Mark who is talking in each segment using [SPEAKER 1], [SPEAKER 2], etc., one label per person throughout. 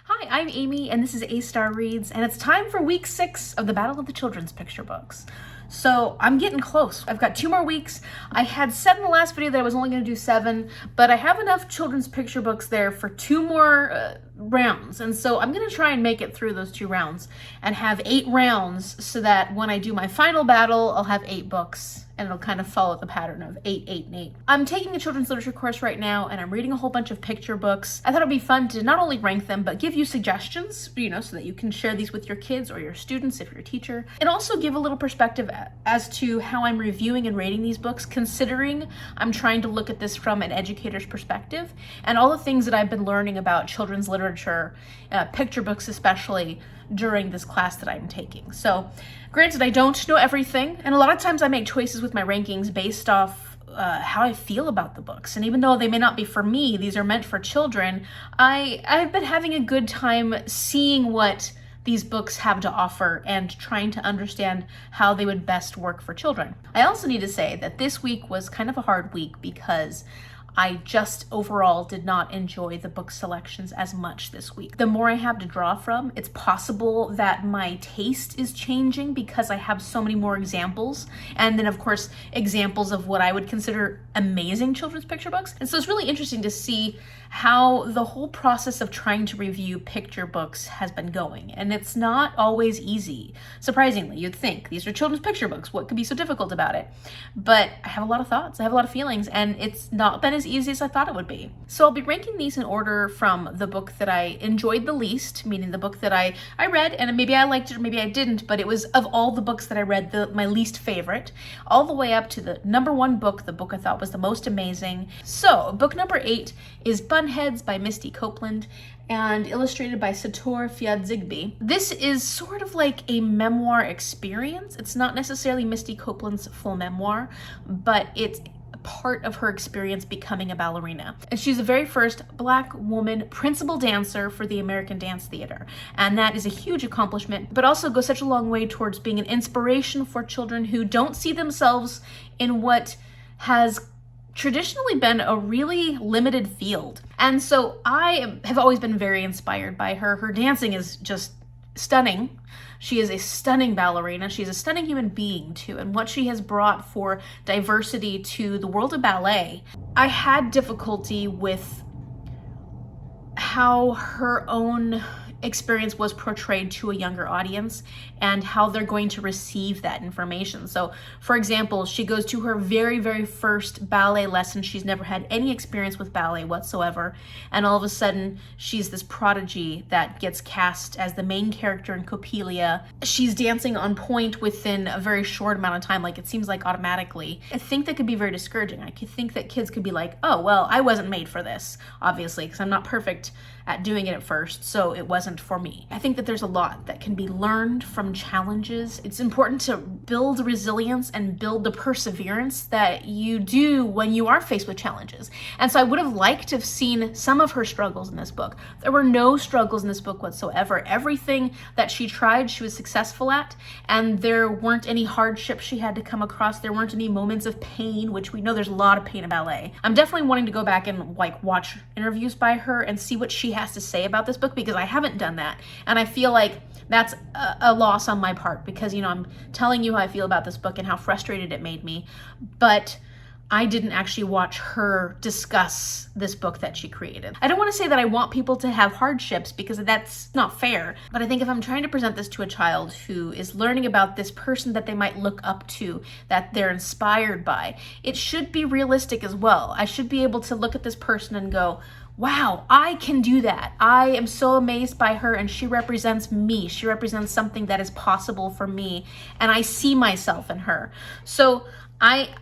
[SPEAKER 1] Hi, I'm Amy, and this is A-Star Reads, and it's time for week 6 of the Battle of the Children's Picture Books. So I'm getting close. I've got 2 more weeks. I had said in the last video that I was only going to do 7, but I have enough children's picture books there for 2 more rounds, and so I'm going to try and make it through those 2 rounds and have 8 rounds so that when I do my final battle, I'll have 8 books. And it'll kind of follow the pattern of 8, 8, and 8. I'm taking a children's literature course right now, and I'm reading a whole bunch of picture books. I thought it'd be fun to not only rank them, but give you suggestions, so that you can share these with your kids or your students if you're a teacher. And also give a little perspective as to how I'm reviewing and rating these books, considering I'm trying to look at this from an educator's perspective, and all the things that I've been learning about children's literature, picture books especially, during this class that I'm taking. So, granted, I don't know everything, and a lot of times I make choices with my rankings based off how I feel about the books. And even though they may not be for me, these are meant for children, I've been having a good time seeing what these books have to offer and trying to understand how they would best work for children. I also need to say that this week was kind of a hard week because I just overall did not enjoy the book selections as much this week. The more I have to draw from, it's possible that my taste is changing because I have so many more examples. And then of course, examples of what I would consider amazing children's picture books. And so it's really interesting to see how the whole process of trying to review picture books has been going. And it's not always easy. Surprisingly, you'd think these are children's picture books. What could be so difficult about it? But I have a lot of thoughts, I have a lot of feelings, and it's not been as easy as I thought it would be. So I'll be ranking these in order from the book that I enjoyed the least, meaning the book that I read, and maybe I liked it or maybe I didn't, but it was of all the books that I read, my least favorite, all the way up to the number 1 book, the book I thought was the most amazing. So book number 8 is Bun Heads by Misty Copeland and illustrated by Sator Fiadzigby. This is sort of like a memoir experience. It's not necessarily Misty Copeland's full memoir, but it's part of her experience becoming a ballerina. And she's the very first Black woman principal dancer for the American Dance Theater. And that is a huge accomplishment, but also goes such a long way towards being an inspiration for children who don't see themselves in what has traditionally been a really limited field. And so I have always been very inspired by her. Her dancing is just stunning. She is a stunning ballerina. She's a stunning human being too, and what she has brought for diversity to the world of ballet. I had difficulty with how her own experience was portrayed to a younger audience and how they're going to receive that information. So for example, she goes to her very, very first ballet lesson. She's never had any experience with ballet whatsoever. And all of a sudden she's this prodigy that gets cast as the main character in Coppelia. She's dancing on point within a very short amount of time. Like it seems like automatically. I think that could be very discouraging. I could think that kids could be like, oh, well, I wasn't made for this, obviously, because I'm not perfect at doing it at first, so it wasn't for me. I think that there's a lot that can be learned from challenges. It's important to build resilience and build the perseverance that you do when you are faced with challenges. And so I would have liked to have seen some of her struggles in this book. There were no struggles in this book whatsoever. Everything that she tried, she was successful at, and there weren't any hardships she had to come across. There weren't any moments of pain, which we know there's a lot of pain in ballet. I'm definitely wanting to go back and watch interviews by her and see what she has to say about this book, because I haven't done that. And I feel like that's a loss on my part because, I'm telling you how I feel about this book and how frustrated it made me, but I didn't actually watch her discuss this book that she created. I don't want to say that I want people to have hardships because that's not fair, but I think if I'm trying to present this to a child who is learning about this person that they might look up to, that they're inspired by, it should be realistic as well. I should be able to look at this person and go, wow, I can do that. I am so amazed by her and she represents me. She represents something that is possible for me and I see myself in her. So I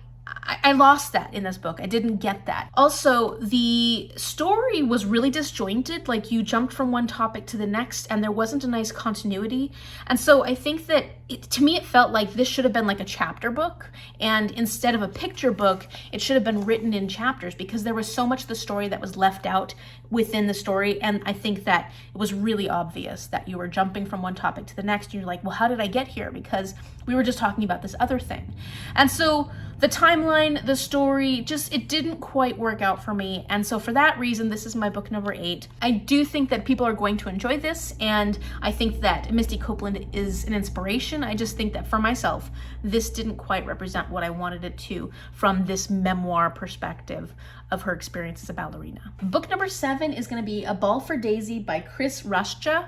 [SPEAKER 1] lost that in this book. I didn't get that. Also, the story was really disjointed. Like you jumped from one topic to the next and there wasn't a nice continuity. And so I think that to me, it felt like this should have been like a chapter book, and instead of a picture book, it should have been written in chapters, because there was so much of the story that was left out within the story. And I think that it was really obvious that you were jumping from one topic to the next, and you're like, well, how did I get here? Because we were just talking about this other thing. And so the timeline, the story, just, it didn't quite work out for me. And so for that reason, this is my book number 8. I do think that people are going to enjoy this, and I think that Misty Copeland is an inspiration. I just think that for myself, this didn't quite represent what I wanted it to from this memoir perspective of her experience as a ballerina. Book number 7 is going to be A Ball for Daisy by Raschka.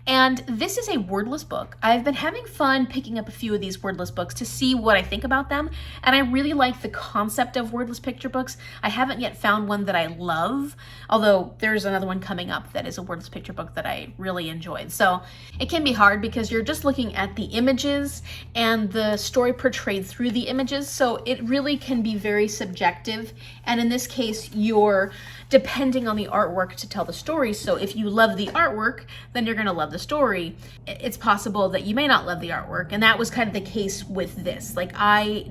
[SPEAKER 1] And this is a wordless book. I've been having fun picking up a few of these wordless books to see what I think about them. And I really like the concept of wordless picture books. I haven't yet found one that I love, although there's another one coming up that is a wordless picture book that I really enjoyed. So it can be hard because you're just looking at the images and the story portrayed through the images. So it really can be very subjective. And in this case, you're depending on the artwork to tell the story. So if you love the artwork, then you're going to love the story. It's possible that you may not love the artwork. And that was kind of the case with this. Like, I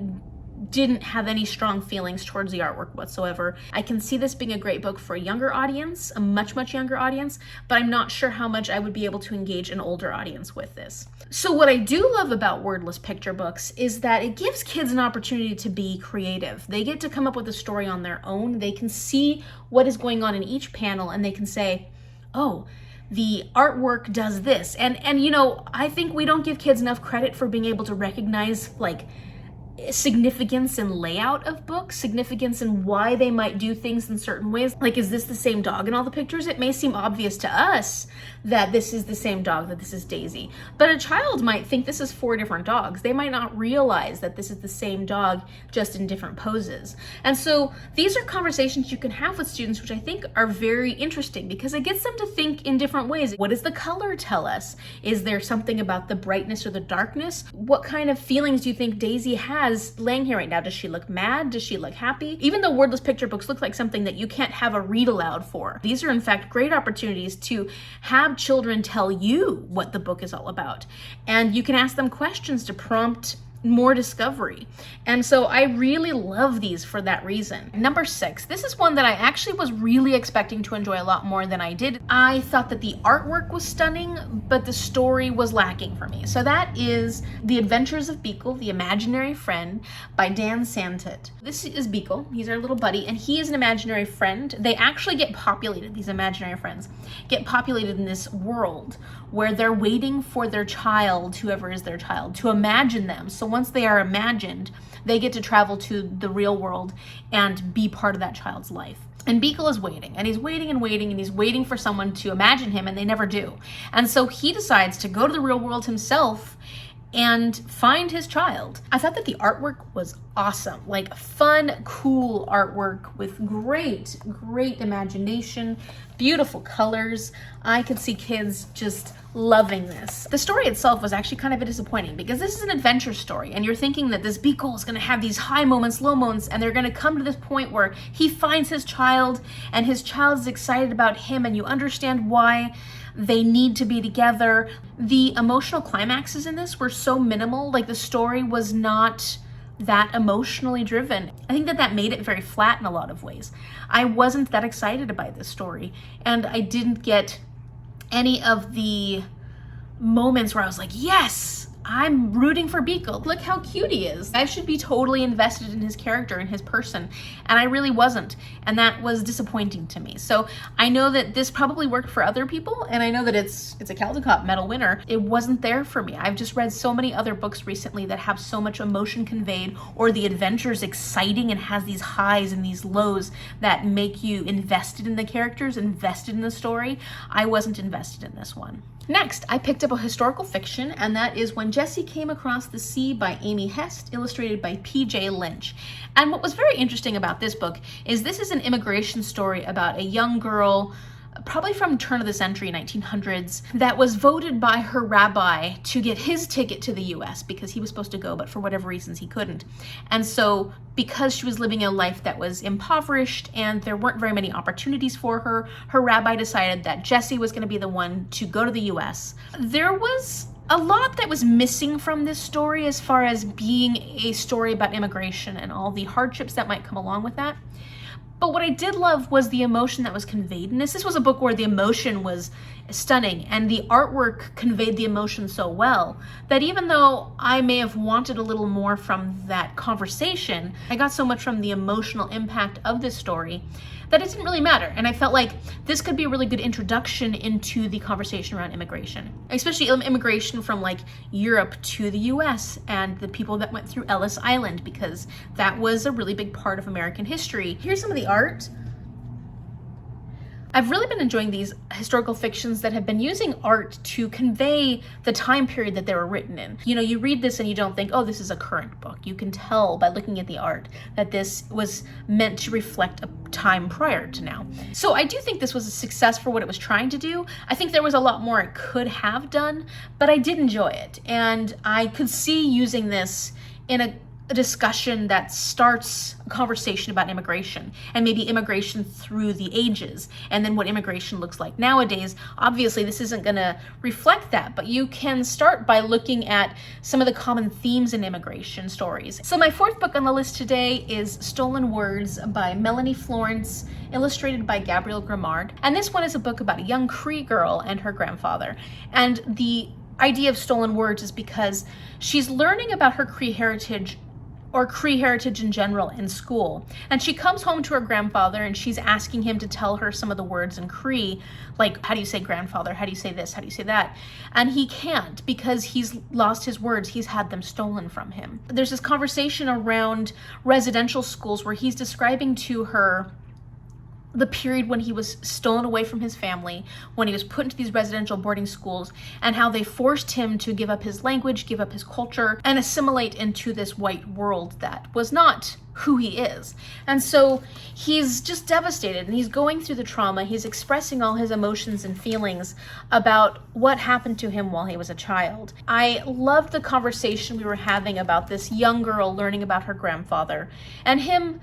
[SPEAKER 1] didn't have any strong feelings towards the artwork whatsoever. I can see this being a great book for a younger audience, a much, much younger audience, but I'm not sure how much I would be able to engage an older audience with this. So what I do love about wordless picture books is that it gives kids an opportunity to be creative. They get to come up with a story on their own. They can see what is going on in each panel, and they can say, oh, the artwork does this. And you know, I think we don't give kids enough credit for being able to recognize, like, significance in layout of books, significance in why they might do things in certain ways. Like, is this the same dog in all the pictures? It may seem obvious to us that this is the same dog, that this is Daisy, but a child might think this is 4 different dogs. They might not realize that this is the same dog, just in different poses. And so these are conversations you can have with students, which I think are very interesting, because it gets them to think in different ways. What does the color tell us? Is there something about the brightness or the darkness? What kind of feelings do you think Daisy has laying here right now? Does she look mad? Does she look happy? Even though wordless picture books look like something that you can't have a read aloud for, these are in fact great opportunities to have children tell you what the book is all about. And you can ask them questions to prompt more discovery. And so I really love these for that reason. Number 6, this is one that I actually was really expecting to enjoy a lot more than I did. I thought that the artwork was stunning, but the story was lacking for me. So that is The Adventures of Beekle, the Imaginary Friend by Dan Santat. This is Beekle. He's our little buddy, and he is an imaginary friend. They actually get populated, these imaginary friends get populated in this world where they're waiting for their child, whoever is their child, to imagine them. So once they are imagined, they get to travel to the real world and be part of that child's life. And Beekle is waiting, and he's waiting and waiting, and he's waiting for someone to imagine him, and they never do. And so he decides to go to the real world himself and find his child. I thought that the artwork was awesome, like fun, cool artwork with great imagination, beautiful colors. I could see kids just loving this. The story itself was actually kind of a disappointing, because this is an adventure story, and you're thinking that this Beekle is going to have these high moments, low moments, and they're going to come to this point where he finds his child, and his child is excited about him, and you understand why they need to be together. The emotional climaxes in this were so minimal. Like, the story was not that emotionally driven. I think that made it very flat in a lot of ways. I wasn't that excited about this story, and I didn't get any of the moments where I was like, yes, I'm rooting for Beekle. Look how cute he is. I should be totally invested in his character and his person. And I really wasn't. And that was disappointing to me. So I know that this probably worked for other people. And I know that it's a Caldecott Medal winner. It wasn't there for me. I've just read so many other books recently that have so much emotion conveyed, or the adventure is exciting and has these highs and these lows that make you invested in the characters, invested in the story. I wasn't invested in this one. Next, I picked up a historical fiction, and that is When Jessie Came Across the Sea by Amy Hest, illustrated by P.J. Lynch. And what was very interesting about this book is this is an immigration story about a young girl, probably from turn of the century, 1900s, that was voted by her rabbi to get his ticket to the US because he was supposed to go, but for whatever reasons he couldn't. And so because she was living a life that was impoverished and there weren't very many opportunities for her, her rabbi decided that Jessie was going to be the one to go to the US. There was a lot that was missing from this story as far as being a story about immigration and all the hardships that might come along with that. But what I did love was the emotion that was conveyed in this. This was a book where the emotion was stunning and the artwork conveyed the emotion so well that even though I may have wanted a little more from that conversation, I got so much from the emotional impact of this story that it didn't really matter. And I felt like this could be a really good introduction into the conversation around immigration, especially immigration from like Europe to the US and the people that went through Ellis Island, because that was a really big part of American history. Here's some of the art. I've really been enjoying these historical fictions that have been using art to convey the time period that they were written in. You know, you read this and you don't think, oh, this is a current book. You can tell by looking at the art that this was meant to reflect a time prior to now. So I do think this was a success for what it was trying to do. I think there was a lot more it could have done, but I did enjoy it. And I could see using this in a discussion that starts a conversation about immigration and maybe immigration through the ages and then what immigration looks like nowadays. Obviously, this isn't going to reflect that, but you can start by looking at some of the common themes in immigration stories. So my fourth book on the list today is Stolen Words by Melanie Florence, illustrated by Gabrielle Grimard. And this one is a book about a young Cree girl and her grandfather. And the idea of stolen words is because she's learning about her Cree heritage or Cree heritage in general in school. And she comes home to her grandfather and she's asking him to tell her some of the words in Cree, like, how do you say grandfather? How do you say this? How do you say that? And he can't because he's lost his words. He's had them stolen from him. There's this conversation around residential schools where he's describing to her the period when he was stolen away from his family, when he was put into these residential boarding schools, and how they forced him to give up his language, give up his culture, and assimilate into this white world that was not who he is. And so he's just devastated and he's going through the trauma. He's expressing all his emotions and feelings about what happened to him while he was a child. I loved the conversation we were having about this young girl learning about her grandfather and him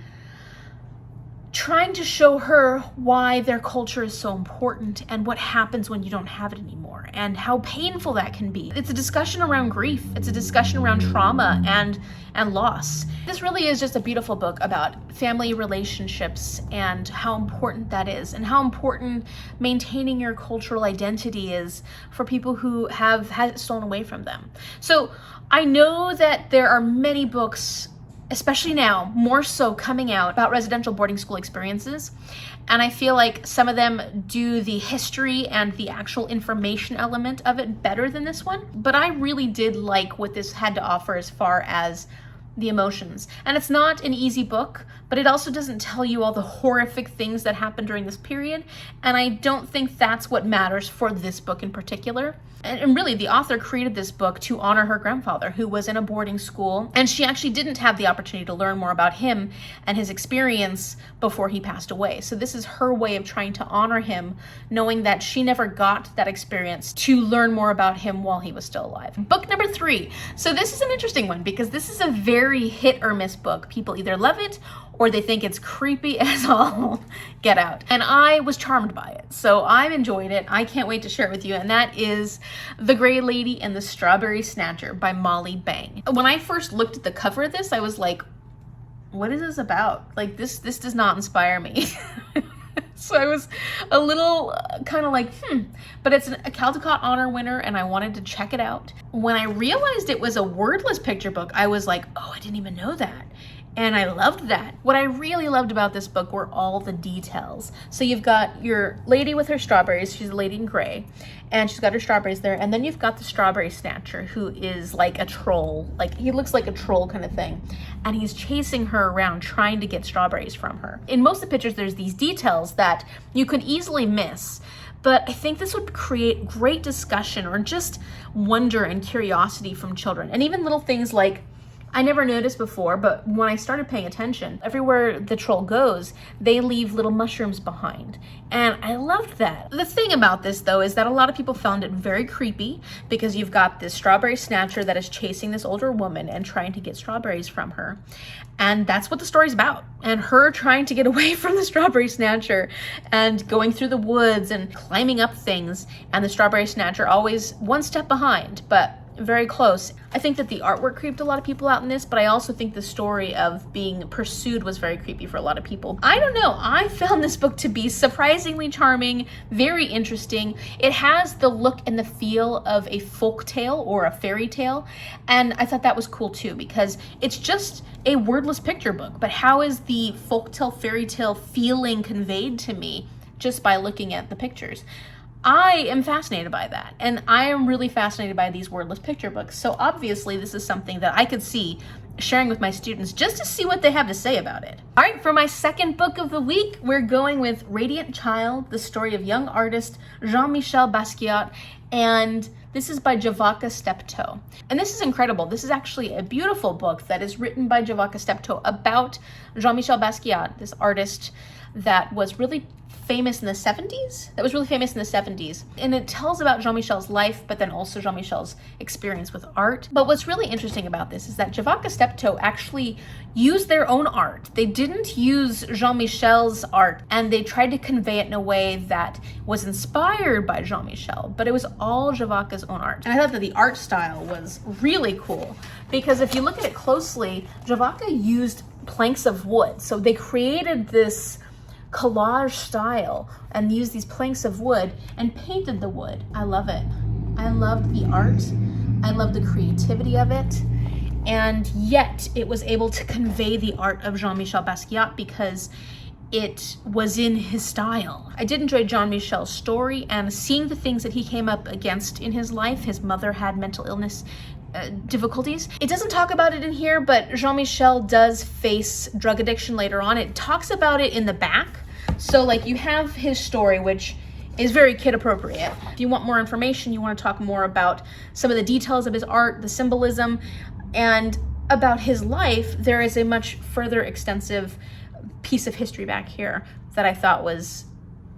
[SPEAKER 1] trying to show her why their culture is so important and what happens when you don't have it anymore and how painful that can be. It's a discussion around grief. It's a discussion around trauma and loss. This really is just a beautiful book about family relationships and how important that is and how important maintaining your cultural identity is for people who have had it stolen away from them. So I know that there are many books, especially now, more so coming out about residential boarding school experiences. And I feel like some of them do the history and the actual information element of it better than this one. But I really did like what this had to offer as far as the emotions. And it's not an easy book, but it also doesn't tell you all the horrific things that happened during this period. And I don't think that's what matters for this book in particular. And really, the author created this book to honor her grandfather, who was in a boarding school, and she actually didn't have the opportunity to learn more about him and his experience before he passed away. So this is her way of trying to honor him, knowing that she never got that experience to learn more about him while he was still alive. Book number 3. So this is an interesting one because this is a very hit or miss book. People either love it or they think it's creepy as all get out. And I was charmed by it. So I've enjoyed it. I can't wait to share it with you. And that is The Gray Lady and the Strawberry Snatcher by Molly Bang. When I first looked at the cover of this, I was like, what is this about? Like, this does not inspire me. So I was a little kind of like, but it's a Caldecott Honor winner and I wanted to check it out. When I realized it was a wordless picture book, I was like, oh, I didn't even know that. And I loved that. What I really loved about this book were all the details. So you've got your lady with her strawberries. She's a lady in gray. And she's got her strawberries there. And then you've got the strawberry snatcher, who is like a troll. Like, he looks like a troll kind of thing. And he's chasing her around trying to get strawberries from her. In most of the pictures, there's these details that you could easily miss. But I think this would create great discussion or just wonder and curiosity from children. And even little things like, I never noticed before, but when I started paying attention, everywhere the troll goes, they leave little mushrooms behind. And I loved that. The thing about this, though, is that a lot of people found it very creepy because you've got this strawberry snatcher that is chasing this older woman and trying to get strawberries from her. And that's what the story's about. And her trying to get away from the strawberry snatcher and going through the woods and climbing up things. And the strawberry snatcher always one step behind, but very close. I think that the artwork creeped a lot of people out in this, but I also think the story of being pursued was very creepy for a lot of people. I don't know, I found this book to be surprisingly charming, very interesting. It has the look and the feel of a folk tale or a fairy tale, and I thought that was cool too, because it's just a wordless picture book, but how is the folk tale, fairy tale feeling conveyed to me just by looking at the pictures? I am fascinated by that, and I am really fascinated by these wordless picture books. So obviously this is something that I could see sharing with my students just to see what they have to say about it. All right, for my second book of the week, we're going with Radiant Child, the story of young artist Jean-Michel Basquiat, and this is by Javaka Steptoe. And this is incredible. This is actually a beautiful book that is written by Javaka Steptoe about Jean-Michel Basquiat, this artist that was really famous in the 70s. And it tells about Jean-Michel's life, but then also Jean-Michel's experience with art. But what's really interesting about this is that Javaka Steptoe actually used their own art. They didn't use Jean-Michel's art, and they tried to convey it in a way that was inspired by Jean-Michel, but it was all Javaka's own art. And I thought that the art style was really cool, because if you look at it closely, Javaka used planks of wood. So they created this collage style and used these planks of wood and painted the wood. I love it. I loved the art. I loved the creativity of it. And yet it was able to convey the art of Jean-Michel Basquiat because it was in his style. I did enjoy Jean-Michel's story and seeing the things that he came up against in his life. His mother had mental illness difficulties. It doesn't talk about it in here, but Jean-Michel does face drug addiction later on. It talks about it in the back. So like you have his story, which is very kid appropriate. If you want more information, you want to talk more about some of the details of his art, the symbolism, and about his life, there is a much further extensive piece of history back here that I thought was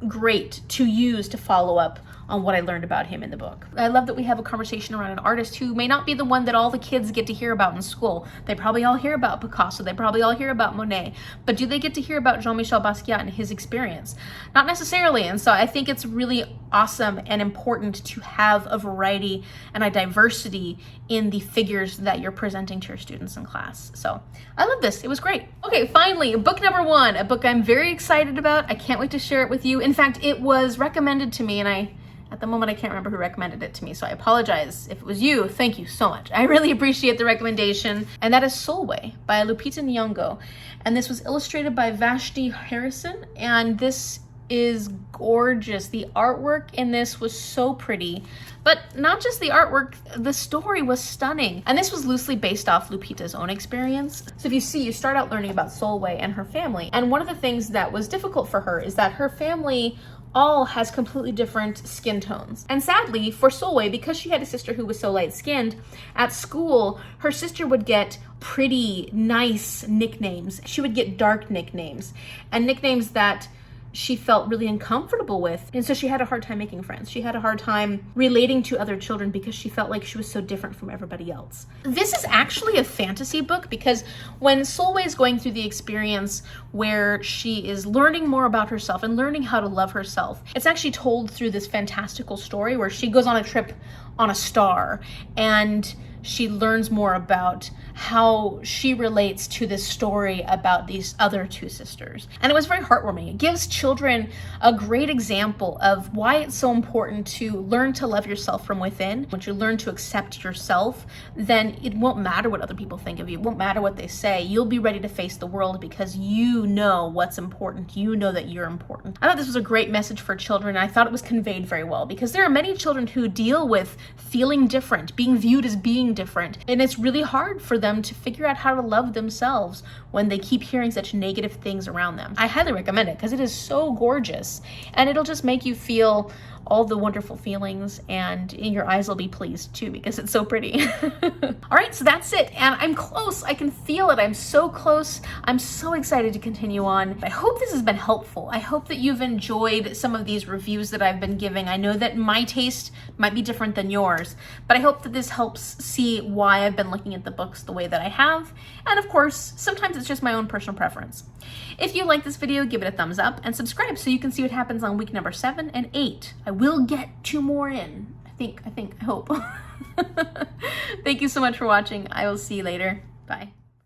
[SPEAKER 1] great to use to follow up on what I learned about him in the book. I love that we have a conversation around an artist who may not be the one that all the kids get to hear about in school. They probably all hear about Picasso, they probably all hear about Monet, but do they get to hear about Jean-Michel Basquiat and his experience? Not necessarily, and so I think it's really awesome and important to have a variety and a diversity in the figures that you're presenting to your students in class. So I love this, it was great. Okay, finally, book number one, a book I'm very excited about. I can't wait to share it with you. In fact, it was recommended to me, and at the moment, I can't remember who recommended it to me, so I apologize if it was you. Thank you so much. I really appreciate the recommendation. And that is Soulway by Lupita Nyong'o. And this was illustrated by Vashti Harrison. And this is gorgeous. The artwork in this was so pretty. But not just the artwork, the story was stunning. And this was loosely based off Lupita's own experience. So if you see, you start out learning about Soulway and her family. And one of the things that was difficult for her is that her family all has completely different skin tones. And sadly for Soulway, because she had a sister who was so light-skinned, at school, her sister would get pretty nice nicknames. She would get dark nicknames and nicknames that she felt really uncomfortable with. And so she had a hard time making friends. She had a hard time relating to other children because she felt like she was so different from everybody else. This is actually a fantasy book because when Soulway is going through the experience where she is learning more about herself and learning how to love herself, it's actually told through this fantastical story where she goes on a trip on a star and she learns more about how she relates to this story about these other two sisters. And it was very heartwarming. It gives children a great example of why it's so important to learn to love yourself from within. Once you learn to accept yourself, then it won't matter what other people think of you. It won't matter what they say. You'll be ready to face the world because you know what's important. You know that you're important. I thought this was a great message for children. I thought it was conveyed very well because there are many children who deal with feeling different, being viewed as being different. And it's really hard for them to figure out how to love themselves when they keep hearing such negative things around them. I highly recommend it because it is so gorgeous and it'll just make you feel all the wonderful feelings, and your eyes will be pleased too because it's so pretty. All right, so that's it, and I'm close. I can feel it. I'm so close. I'm so excited to continue on. I hope this has been helpful. I hope that you've enjoyed some of these reviews that I've been giving. I know that my taste might be different than yours, but I hope that this helps see why I've been looking at the books the way that I have. And of course, sometimes it's just my own personal preference. If you like this video, give it a thumbs up and subscribe so you can see what happens on week number 7 and 8. I will get 2 more in. I hope. Thank you so much for watching. I will see you later. Bye.